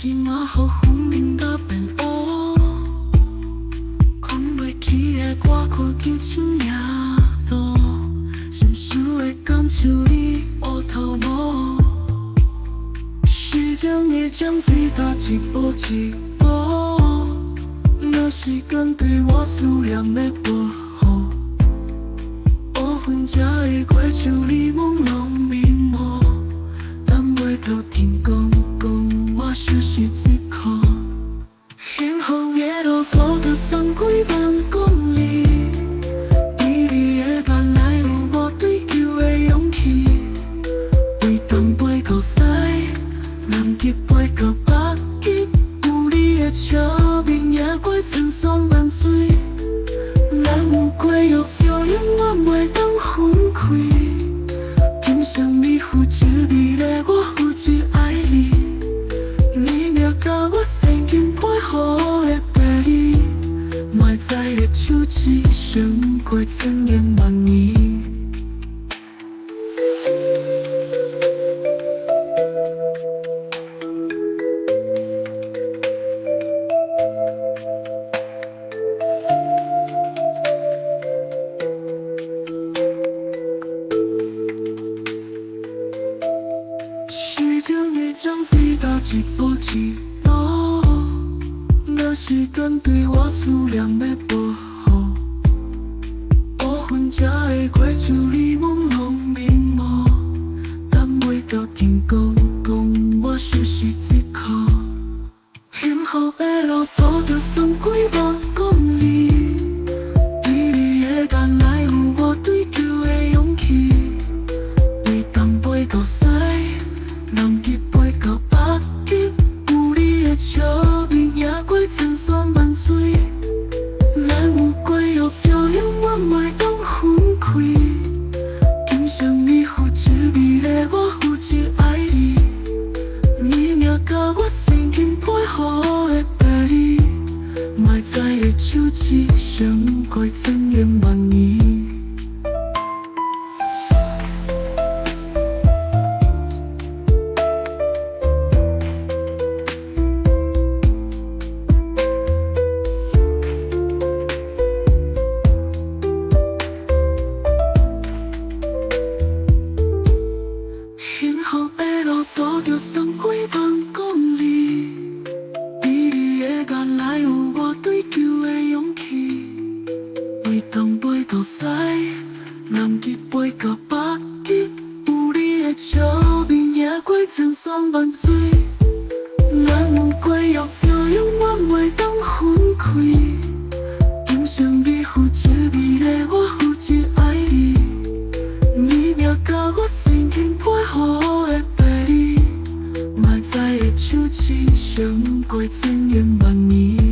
是马好风铃甲变乌，看袂起的歌，看求亲名路，心事的感像你乌头毛，时间的奖对答一步一步，若时间对我思念的保护，乌云才会过像你朦胧迷雾，等袂到天光光，我休息一刻。幸福的路途着送几万公里，伫你的眼内有我追求的勇气，为东飞到西，南极飞到北极，有你的笑面也过千山万水，咱有过约就永远袂当分开。今生你负责美丽，我负责爱你，你若甲我生金配好的白衣，莫再的手指胜过千言万语。时间的奖对答一步一步，若时间对我思念的保护，乌云才会过像你朦胧迷雾，等袂到天光光，我休息一刻。幸福的路途着送几万公里，伫你的眼内有我追求的勇气，为东飞到西，南极飞到北极，有你的笑面也过千山万水，咱有过约就永远袂当分开。今生你负责美丽，我负责爱你，你若甲我生金配好的白衣，莫再的手指胜过千言万语。幸福的路途着送几万公里，伫你的眼内有我追求的勇气，为东飞到西，南极飞到北极，有你的笑面也过千山万水，咱有过约就永远袂当分开。今生你负责美丽，我负责爱你，你若甲我生金配好的白衣，莫再的手指胜过千言万语。